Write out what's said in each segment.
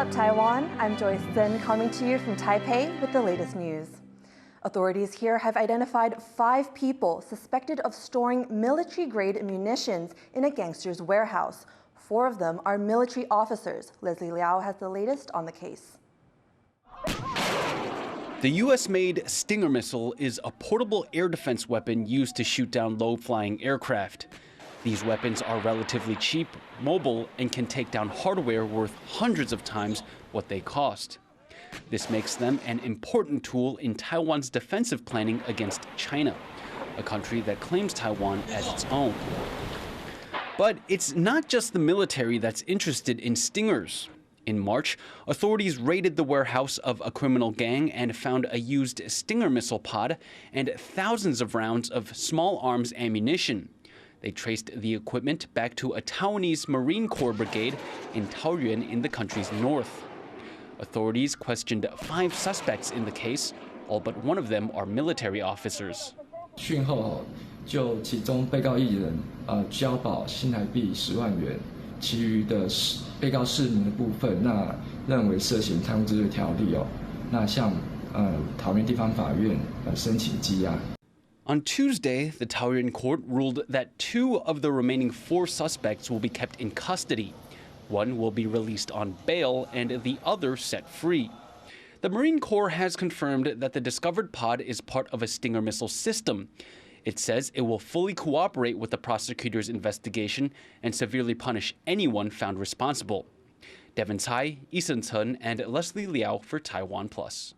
up, Taiwan? I'm Joyce Tseng coming to you from Taipei with the latest news. Authorities here have identified 5 people suspected of storing military-grade munitions in a gangster's warehouse. 4 of them are military officers. Leslie Liao has the latest on the case. The U.S.-made Stinger missile is a portable air defense weapon used to shoot down low-flying aircraft. These weapons are relatively cheap, mobile, and can take down hardware worth hundreds of times what they cost. This makes them an important tool in Taiwan's defensive planning against China, a country that claims Taiwan as its own. But it's not just the military that's interested in Stingers. In March, authorities raided the warehouse of a criminal gang and found a used Stinger missile pod and thousands of rounds of small arms ammunition. They traced the equipment back to a Taiwanese Marine Corps brigade in Taoyuan in the country's north. Authorities questioned 5 suspects in the case. All but one of them are military officers. 讯后就其中被告一人交保新台币10万元，其余的被告市民的部分，那认为涉嫌贪污治罪条例那向桃园地方法院申请羁押。 On Tuesday, the Taoyuan court ruled that 2 of the remaining 4 suspects will be kept in custody. One will be released on bail and the other set free. The Marine Corps has confirmed that the discovered pod is part of a Stinger missile system. It says it will fully cooperate with the prosecutor's investigation and severely punish anyone found responsible. Devin Tsai, Hsio-hsien, and Leslie Liao for TaiwanPlus.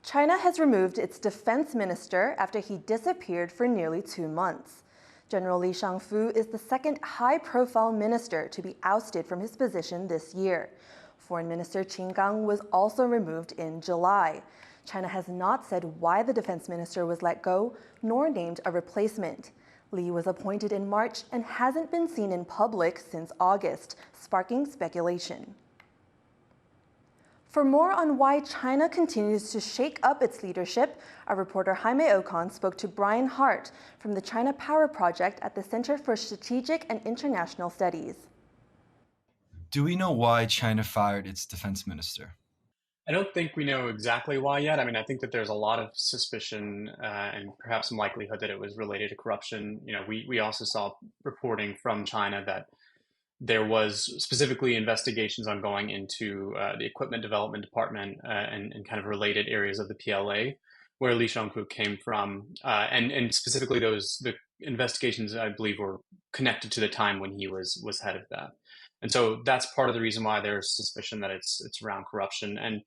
China has removed its defense minister after he disappeared for nearly 2 months. General Li Shangfu is the second high-profile minister to be ousted from his position this year. Foreign Minister Qin Gang was also removed in July. China has not said why the defense minister was let go, nor named a replacement. Li was appointed in March and hasn't been seen in public since August, sparking speculation. For more on why China continues to shake up its leadership, our reporter Jaime Ocon spoke to Brian Hart from the China Power Project at the Center for Strategic and International Studies. Do we know why China fired its defense minister? I don't think we know exactly why yet. I mean, I think that there's a lot of suspicion and perhaps some likelihood that it was related to corruption. You know, we also saw reporting from China that there was specifically investigations ongoing into the equipment development department and kind of related areas of the PLA where Li Shangfu came from. And specifically the investigations, I believe, were connected to the time when he was head of that. And so that's part of the reason why there's suspicion that it's around corruption. And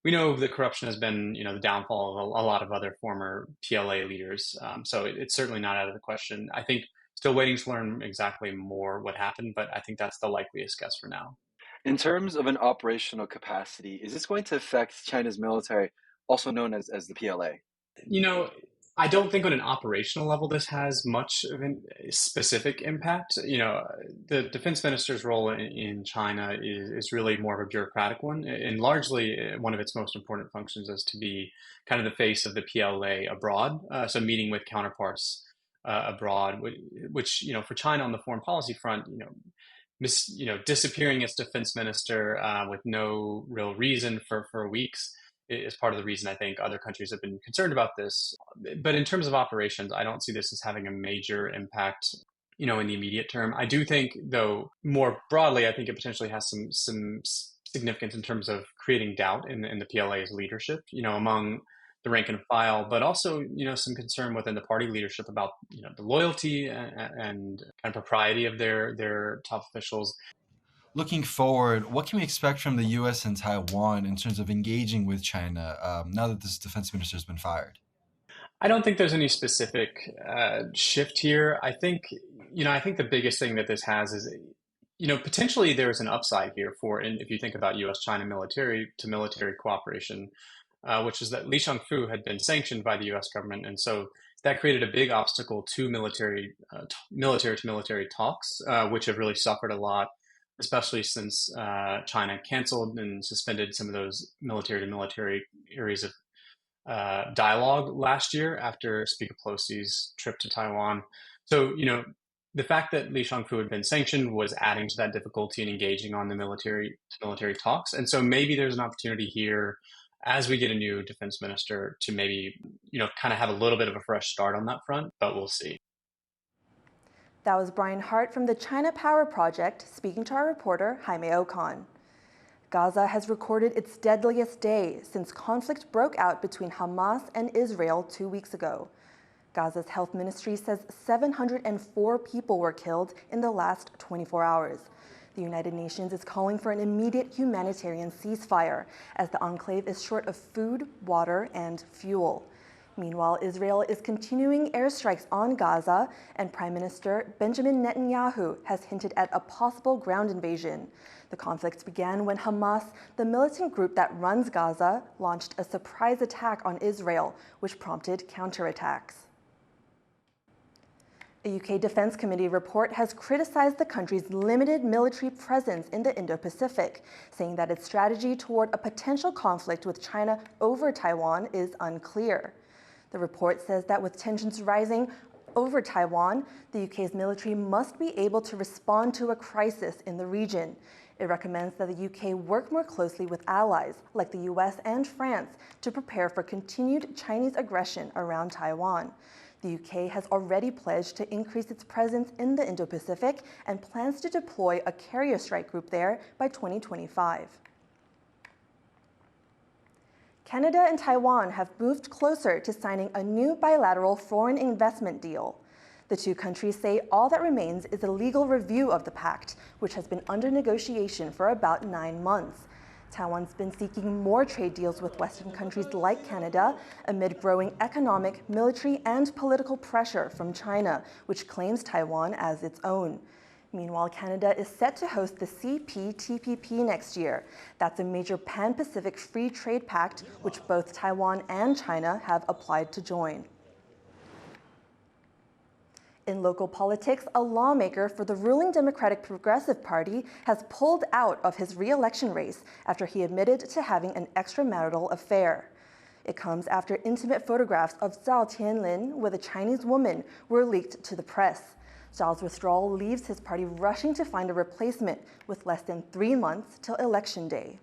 we know that corruption has been, you know, the downfall of a lot of other former PLA leaders. So it's certainly not out of the question. I think still waiting to learn exactly more what happened, but I think that's the likeliest guess for now. In terms of an operational capacity, is this going to affect China's military, also known as the PLA? You know, I don't think on an operational level this has much of a specific impact. You know, the defense minister's role in China is really more of a bureaucratic one, and largely one of its most important functions is to be kind of the face of the PLA abroad, so meeting with counterparts abroad, which, you know, for China on the foreign policy front, disappearing its defense minister with no real reason for weeks is part of the reason I think other countries have been concerned about this. But in terms of operations, I don't see this as having a major impact, you know, in the immediate term. I do think, though, more broadly, I think it potentially has some significance in terms of creating doubt in the PLA's leadership, you know, among the rank and file, but also, you know, some concern within the party leadership about, you know, the loyalty and kind of propriety of their top officials. Looking forward, what can we expect from the U.S. and Taiwan in terms of engaging with China now that this defense minister has been fired? I don't think there's any specific shift here. I think the biggest thing that this has is, you know, potentially there's an upside here if you think about U.S.-China military to military cooperation, which is that Li Shangfu had been sanctioned by the U.S. government. And so that created a big obstacle to military to military talks, which have really suffered a lot, especially since China canceled and suspended some of those military to military areas of dialogue last year after Speaker Pelosi's trip to Taiwan. So, you know, The fact that Li Shangfu had been sanctioned was adding to that difficulty in engaging on the military talks. And so maybe there's an opportunity here as we get a new defense minister to maybe, kind of have a little bit of a fresh start on that front, but we'll see. That was Brian Hart from the China Power Project speaking to our reporter Jaime Ocon. Gaza has recorded its deadliest day since conflict broke out between Hamas and Israel 2 weeks ago. Gaza's health ministry says 704 people were killed in the last 24 hours. The United Nations is calling for an immediate humanitarian ceasefire as the enclave is short of food, water, and fuel. Meanwhile, Israel is continuing airstrikes on Gaza, and Prime Minister Benjamin Netanyahu has hinted at a possible ground invasion. The conflict began when Hamas, the militant group that runs Gaza, launched a surprise attack on Israel, which prompted counterattacks. A UK Defence Committee report has criticized the country's limited military presence in the Indo-Pacific, saying that its strategy toward a potential conflict with China over Taiwan is unclear. The report says that with tensions rising over Taiwan, the UK's military must be able to respond to a crisis in the region. It recommends that the UK work more closely with allies like the US and France to prepare for continued Chinese aggression around Taiwan. The UK has already pledged to increase its presence in the Indo-Pacific and plans to deploy a carrier strike group there by 2025. Canada and Taiwan have moved closer to signing a new bilateral foreign investment deal. The two countries say all that remains is a legal review of the pact, which has been under negotiation for about 9 months. Taiwan's been seeking more trade deals with Western countries like Canada amid growing economic, military, and political pressure from China, which claims Taiwan as its own. Meanwhile, Canada is set to host the CPTPP next year. That's a major pan-Pacific free trade pact which both Taiwan and China have applied to join. In local politics, a lawmaker for the ruling Democratic Progressive Party has pulled out of his re-election race after he admitted to having an extramarital affair. It comes after intimate photographs of Zhao Tianlin with a Chinese woman were leaked to the press. Zhao's withdrawal leaves his party rushing to find a replacement with less than 3 months till Election Day.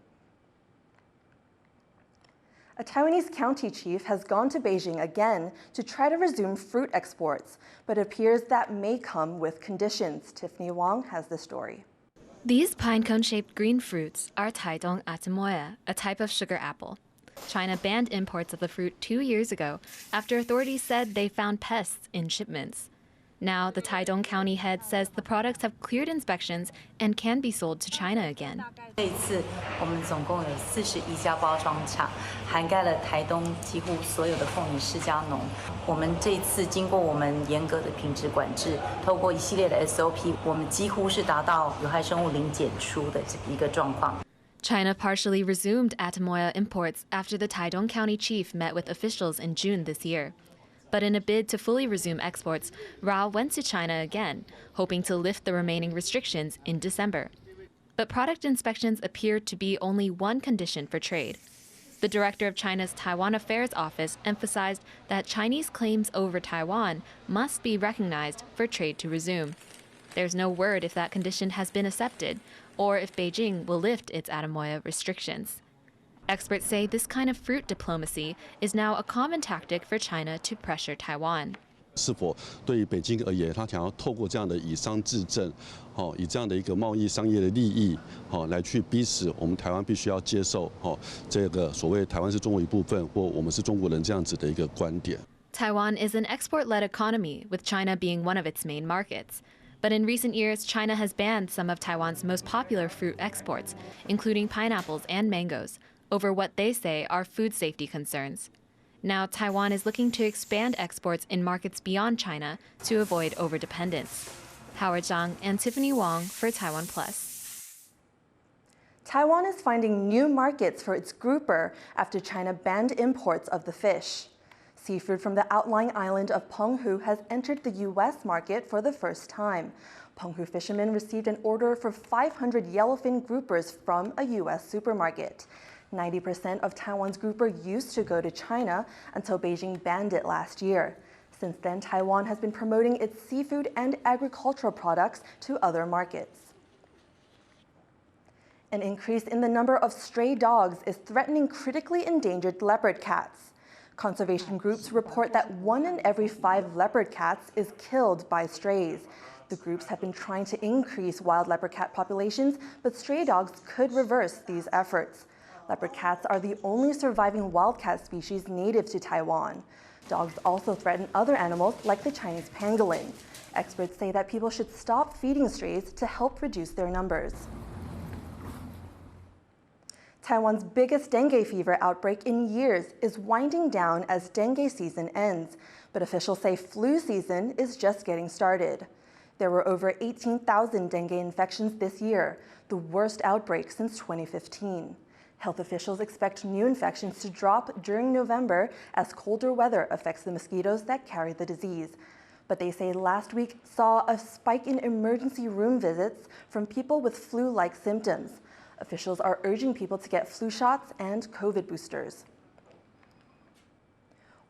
A Taiwanese county chief has gone to Beijing again to try to resume fruit exports, but it appears that may come with conditions. Tiffany Wong has the story. These pinecone-shaped green fruits are Taidong Atemoya, a type of sugar apple. China banned imports of the fruit 2 years ago after authorities said they found pests in shipments. Now, the Taidong County head says the products have cleared inspections and can be sold to China again. 这次我们总共有41家包装厂，涵盖了台东几乎所有的凤梨世家农。我们这次经过我们严格的品质管制，透过一系列的 SOP， 我们几乎是达到有害生物零检出的一个状况。 China partially resumed Atemoya imports after the Taidong County chief met with officials in June this year. But in a bid to fully resume exports, Rao went to China again, hoping to lift the remaining restrictions in December. But product inspections appeared to be only one condition for trade. The director of China's Taiwan Affairs Office emphasized that Chinese claims over Taiwan must be recognized for trade to resume. There's no word if that condition has been accepted, or if Beijing will lift its Atemoya restrictions. Experts say this kind of fruit diplomacy is now a common tactic for China to pressure Taiwan. 是否对于北京而言，他想要透过这样的以商制政，以这样的一个贸易商业的利益，来去逼使我们台湾必须要接受，这个所谓台湾是中国一部分，或我们是中国人这样子的一个观点。Taiwan is an export-led economy, with China being one of its main markets. But in recent years, China has banned some of Taiwan's most popular fruit exports, including pineapples and mangoes, over what they say are food safety concerns. Now, Taiwan is looking to expand exports in markets beyond China to avoid overdependence. Howard Zhang and Tiffany Wong for TaiwanPlus. Taiwan is finding new markets for its grouper after China banned imports of the fish. Seafood from the outlying island of Penghu has entered the U.S. market for the first time. Penghu fishermen received an order for 500 yellowfin groupers from a U.S. supermarket. 90% of Taiwan's grouper used to go to China until Beijing banned it last year. Since then, Taiwan has been promoting its seafood and agricultural products to other markets. An increase in the number of stray dogs is threatening critically endangered leopard cats. Conservation groups report that 1 in every 5 leopard cats is killed by strays. The groups have been trying to increase wild leopard cat populations, but stray dogs could reverse these efforts. Leopard cats are the only surviving wildcat species native to Taiwan. Dogs also threaten other animals like the Chinese pangolin. Experts say that people should stop feeding strays to help reduce their numbers. Taiwan's biggest dengue fever outbreak in years is winding down as dengue season ends, but officials say flu season is just getting started. There were over 18,000 dengue infections this year, the worst outbreak since 2015. Health officials expect new infections to drop during November as colder weather affects the mosquitoes that carry the disease. But they say last week saw a spike in emergency room visits from people with flu-like symptoms. Officials are urging people to get flu shots and COVID boosters.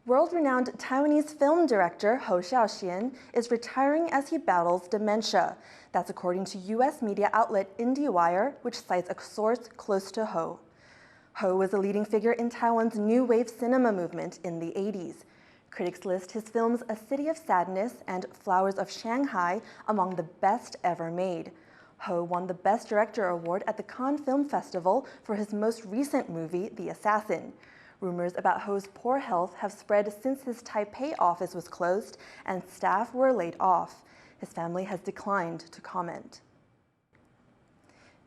World-renowned Taiwanese film director Hsio-hsien is retiring as he battles dementia. That's according to U.S. media outlet IndieWire, which cites a source close to Ho. Ho was a leading figure in Taiwan's new wave cinema movement in the 80s. Critics list his films A City of Sadness and Flowers of Shanghai among the best ever made. Ho won the Best Director Award at the Cannes Film Festival for his most recent movie, The Assassin. Rumors about Ho's poor health have spread since his Taipei office was closed and staff were laid off. His family has declined to comment.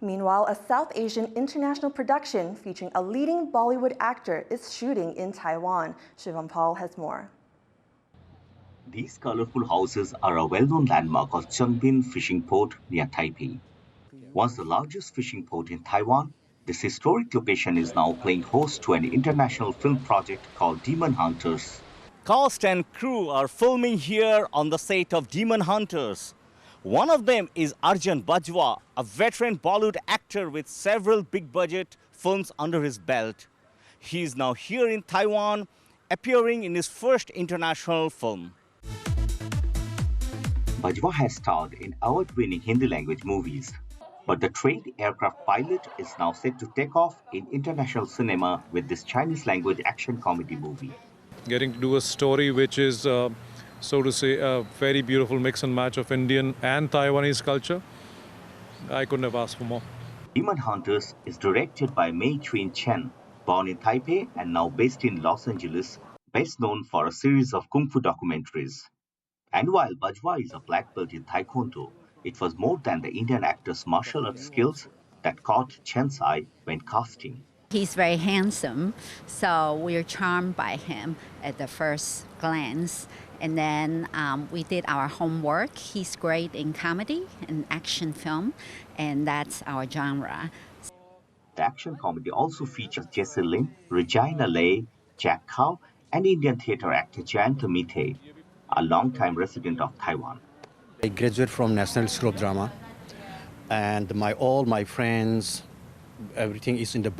Meanwhile, a South Asian international production featuring a leading Bollywood actor is shooting in Taiwan. Shivam Paul has more. These colorful houses are a well-known landmark of Tseng fishing port near Taipei. Once the largest fishing port in Taiwan, this historic location is now playing host to an international film project called Demon Hunters. Cast and crew are filming here on the set of Demon Hunters. One of them is Arjan Bajwa, a veteran Bollywood actor with several big-budget films under his belt. He is now here in Taiwan, appearing in his first international film. Bajwa has starred in award-winning Hindi language movies, but the trained aircraft pilot is now set to take off in international cinema with this Chinese language action comedy movie. Getting to do a story which is, so to say, a very beautiful mix and match of Indian and Taiwanese culture, I couldn't have asked for more. Demon Hunters is directed by Mei Chuen-chen, born in Taipei and now based in Los Angeles, best known for a series of kung fu documentaries. And while Bajwa is a black belt in Taekwondo, it was more than the Indian actor's martial arts skills that caught Chen's eye when casting. He's very handsome, so we're charmed by him at the first glance. And then we did our homework. He's great in comedy and action film, and that's our genre. The action comedy also features Jessie Lin, Regina Lei, Jack Kao, and Indian theatre actor Jayanta Mithe, a long-time resident of Taiwan. I graduated from National School of Drama, and all my friends, everything is in the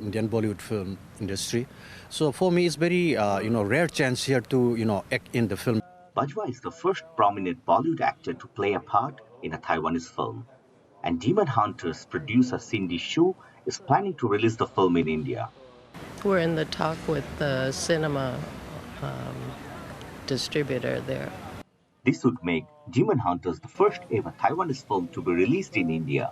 Indian Bollywood film industry. So for me, it's very rare chance here to act in the film. Bajwa is the first prominent Bollywood actor to play a part in a Taiwanese film, and Demon Hunters producer Cindy Shu is planning to release the film in India. We're in the talk with the cinema distributor there. This would make Demon Hunters the first ever Taiwanese film to be released in India.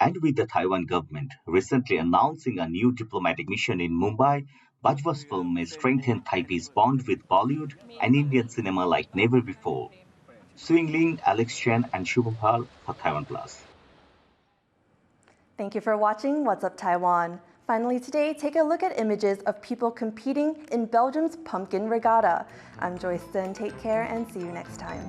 And with the Taiwan government recently announcing a new diplomatic mission in Mumbai, Bajwa's film may strengthen Taipei's bond with Bollywood and Indian cinema like never before. Suing Ling, Alex Chen, and Shubham Pal for TaiwanPlus. Thank you for watching What's Up Taiwan. Finally today, take a look at images of people competing in Belgium's pumpkin regatta. I'm Joyce, take care and see you next time.